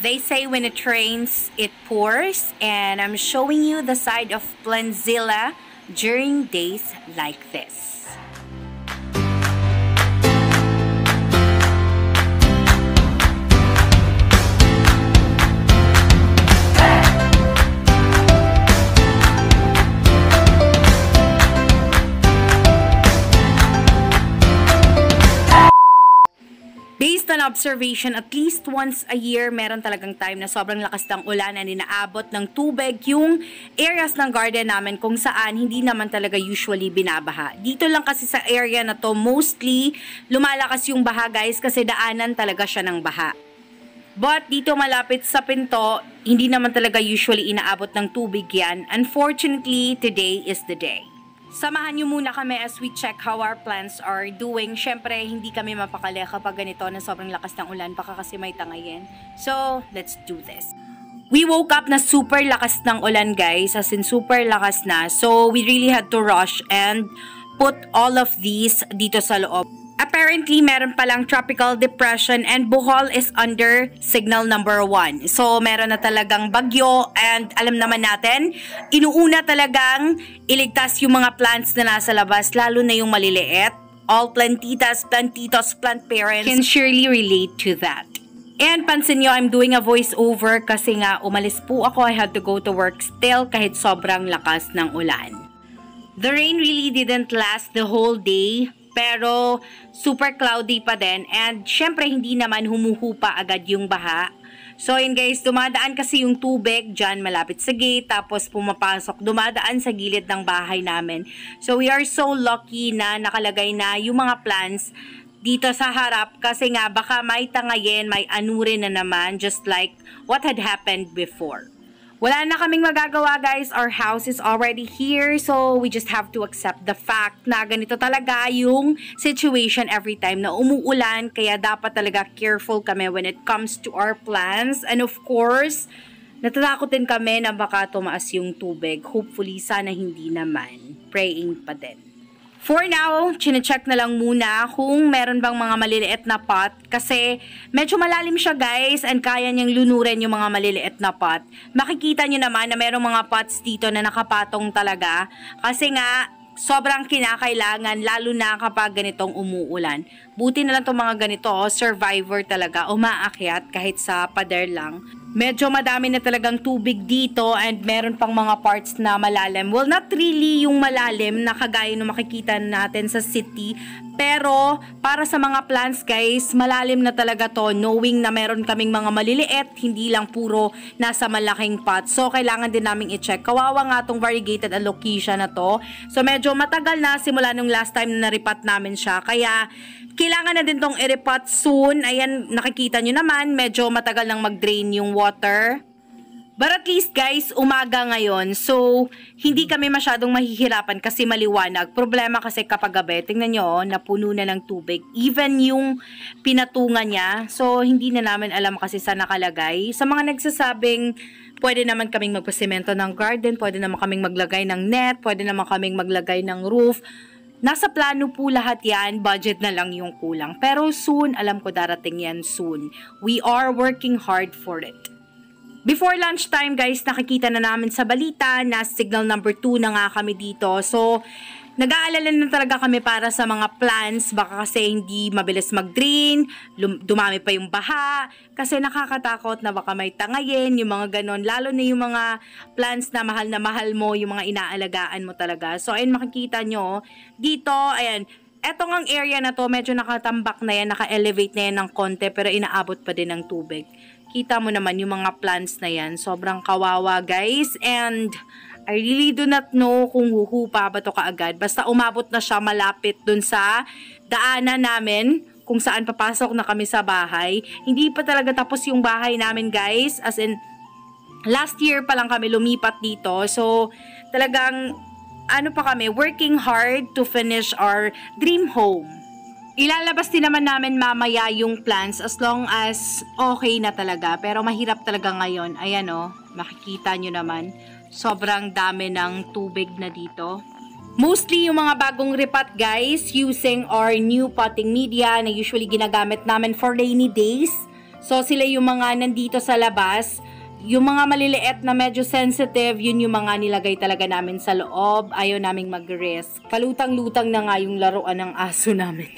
They say when it rains, it pours, and I'm showing you the side of Planzilla during days like this. Based on observation, at least once a year, meron talagang time na sobrang lakas ng ulan na inaabot ng tubig yung areas ng garden namin kung saan hindi naman talaga usually binabaha. Dito lang kasi sa area na to, mostly lumalakas yung baha guys kasi daanan talaga siya ng baha. But dito malapit sa pinto, hindi naman talaga usually inaabot ng tubig yan. Unfortunately, today is the day. Samahan nyo muna kami as we check how our plants are doing. Syempre, hindi kami mapakali kapag ganito na sobrang lakas ng ulan, baka kasi may tangayin. So, let's do this. We woke up na super lakas ng ulan guys, as in super lakas na. So, we really had to rush and put all of these dito sa loob. Apparently, meron palang tropical depression and Bohol is under signal number 1. So, meron na talagang bagyo and alam naman natin, inuuna talagang iligtas yung mga plants na nasa labas, lalo na yung maliliit. All plantitas, plantitos, plant parents can surely relate to that. And pansin nyo, I'm doing a voiceover kasi nga umalis po ako. I had to go to work still kahit sobrang lakas ng ulan. The rain really didn't last the whole day. Pero super cloudy pa din and syempre hindi naman humuhupa agad yung baha. So yun guys, dumadaan kasi yung tubig dyan malapit sa gate tapos pumapasok, dumadaan sa gilid ng bahay namin. So we are so lucky na nakalagay na yung mga plants dito sa harap kasi nga baka may tangayin, may anurin na naman just like what had happened before. Wala na kaming magagawa guys, our house is already here, so we just have to accept the fact na ganito talaga yung situation every time na umuulan, kaya dapat talaga careful kami when it comes to our plants. And of course, natatakot din kami na baka tumaas yung tubig. Hopefully, sana hindi naman. Praying pa din. For now, chine-check na lang muna kung meron bang mga maliliit na pot kasi medyo malalim siya guys and kaya niyang lunurin yung mga maliliit na pot. Makikita niyo naman na merong mga pots dito na nakapatong talaga kasi nga sobrang kinakailangan lalo na kapag ganitong umuulan. Buti na lang itong mga ganito, survivor talaga, umaakyat kahit sa pader lang. Medyo madami na talagang tubig dito and meron pang mga parts na malalim. Well, not really yung malalim na kagaya na makikita natin sa city. Pero para sa mga plants guys, malalim na talaga to knowing na meron kaming mga maliliit, hindi lang puro nasa malaking pot. So, kailangan din naming i-check. Kawawa nga tong variegated alocasia na to. So, medyo matagal na simula nung last time na naripat namin siya. Kaya, kailangan na din tong i-repot soon. Ayan, nakikita nyo naman, medyo matagal nang mag-drain yung water. But at least guys, umaga ngayon. So, hindi kami masyadong mahihirapan kasi maliwanag. Problema kasi kapag gabi, tingnan nyo, napuno na ng tubig. Even yung pinatungan niya. So, hindi na namin alam kasi saan nakalagay. Sa mga nagsasabing, pwede naman kaming magpasemento ng garden, pwede naman kaming maglagay ng net, pwede naman kaming maglagay ng roof. Nasa plano po lahat yan, budget na lang yung kulang. Pero soon, alam ko darating yan soon. We are working hard for it. Before lunchtime guys, nakikita na namin sa balita na signal number 2 na nga kami dito. So, nag-aalala na talaga kami para sa mga plants. Baka kasi hindi mabilis mag-drain, dumami pa yung baha. Kasi nakakatakot na baka may tangayin, yung mga ganon. Lalo na yung mga plants na mahal mo, yung mga inaalagaan mo talaga. So, ayun makikita nyo. Dito, ayan. Etong ang area na to, medyo nakatambak na yan, naka-elevate na yan ng konti, pero inaabot pa din ng tubig. Kita mo naman yung mga plants na yan. Sobrang kawawa guys. And I really do not know kung huhupa ba to kaagad. Basta umabot na siya malapit dun sa daanan namin kung saan papasok na kami sa bahay. Hindi pa talaga tapos yung bahay namin guys. As in, last year pa lang kami lumipat dito. So, talagang ano pa kami, working hard to finish our dream home. Ilalabas din naman namin mamaya yung plants as long as okay na talaga. Pero mahirap talaga ngayon. Ayan o, makikita nyo naman. Sobrang dami ng tubig na dito. Mostly yung mga bagong repot guys using our new potting media na usually ginagamit namin for rainy days. So sila yung mga nandito sa labas. Yung mga maliliit na medyo sensitive, yun yung mga nilagay talaga namin sa loob. Ayaw naming mag-risk. Kalutang-lutang na nga yung laruan ng aso namin.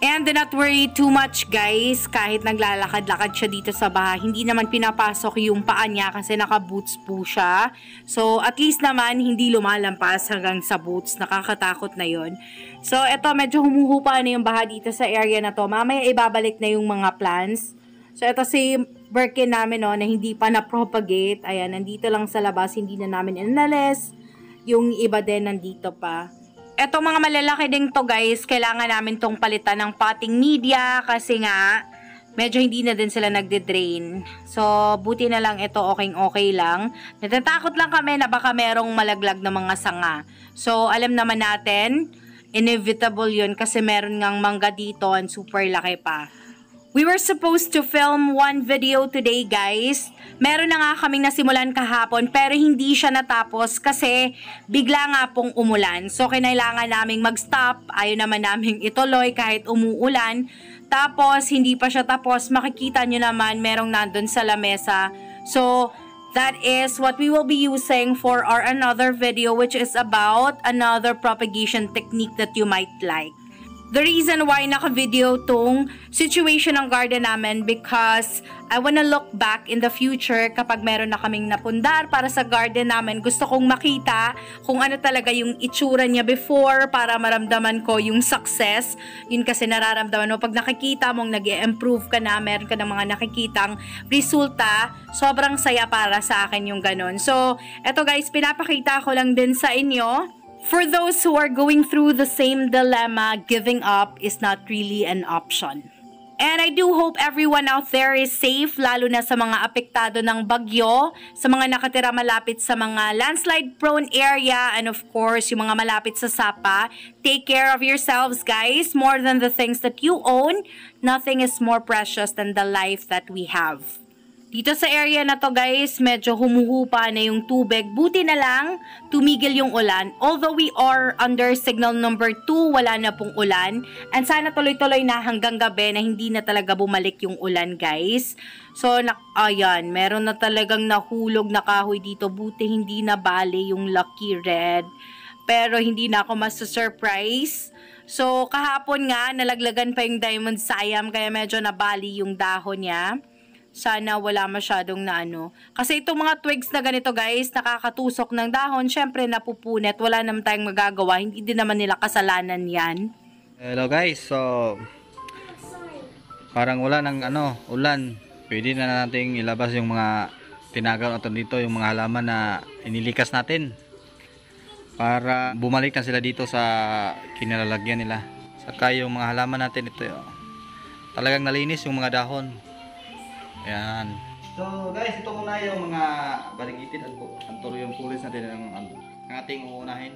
And do not worry too much guys, kahit naglalakad-lakad siya dito sa bahay, hindi naman pinapasok yung paa niya kasi naka-boots po siya. So at least naman hindi lumalampas hanggang sa boots, nakakatakot na yon. So eto medyo humuhupa na yung baha dito sa area na to, mamaya ibabalik na yung mga plants. So eto si Birkin namin na hindi pa na-propagate, ayan, nandito lang sa labas, hindi na namin inalis, yung iba din nandito pa. Eto mga malalaki din to guys, kailangan namin tong palitan ng potting media kasi nga medyo hindi na din sila nagde-drain. So buti na lang ito, okay lang. Natatakot lang kami na baka merong malaglag na mga sanga. So alam naman natin, inevitable yun kasi meron ngang mangga dito and super laki pa. We were supposed to film one video today guys. Meron na nga kaming nasimulan kahapon pero hindi siya natapos kasi bigla nga pong umulan. So kinailangan naming mag-stop. Ayaw naman naming ituloy kahit umuulan. Tapos hindi pa siya tapos. Makikita nyo naman merong nandun sa lamesa. So that is what we will be using for our another video which is about another propagation technique that you might like. The reason why naka-video tong situation ng garden namin because I wanna look back in the future kapag meron na kaming napundar para sa garden namin. Gusto kong makita kung ano talaga yung itsura niya before para maramdaman ko yung success. Yun kasi nararamdaman mo pag nakikita mong nag-i-improve ka na, meron ka ng mga nakikitang resulta, sobrang saya para sa akin yung ganun. So, eto guys, pinapakita ko lang din sa inyo. For those who are going through the same dilemma, giving up is not really an option. And I do hope everyone out there is safe, lalo na sa mga apektado ng bagyo, sa mga nakatira malapit sa mga landslide-prone area, and of course, yung mga malapit sa sapa. Take care of yourselves, guys. More than the things that you own, nothing is more precious than the life that we have. Dito sa area na to guys, medyo humuhupa na yung tubig. Buti na lang, tumigil yung ulan. Although we are under signal number 2, wala na pong ulan. And sana tuloy-tuloy na hanggang gabi na hindi na talaga bumalik yung ulan guys. So, ayan, meron na talagang nahulog na kahoy dito. Buti hindi na bali yung Lucky Red. Pero hindi na ako mas-surprise. So, kahapon nga, nalaglagan pa yung Diamond Siam kaya medyo nabali yung dahon niya. Sana wala masyadong na ano. Kasi itong mga twigs na ganito guys, nakakatusok ng dahon, syempre napupunit. Wala naman tayong magagawa. Hindi din naman nila kasalanan yan. Hello guys, so parang wala ng ulan. Pwede na nating ilabas yung mga tinagaw natin dito, yung mga halaman na inilikas natin. Para bumalik na sila dito sa kinalalagyan nila. Saka yung mga halaman natin ito, talagang nalinis yung mga dahon. Ayan. So guys, ito muna yung mga baligitin at turo yung pulis natin ang ating uunahin.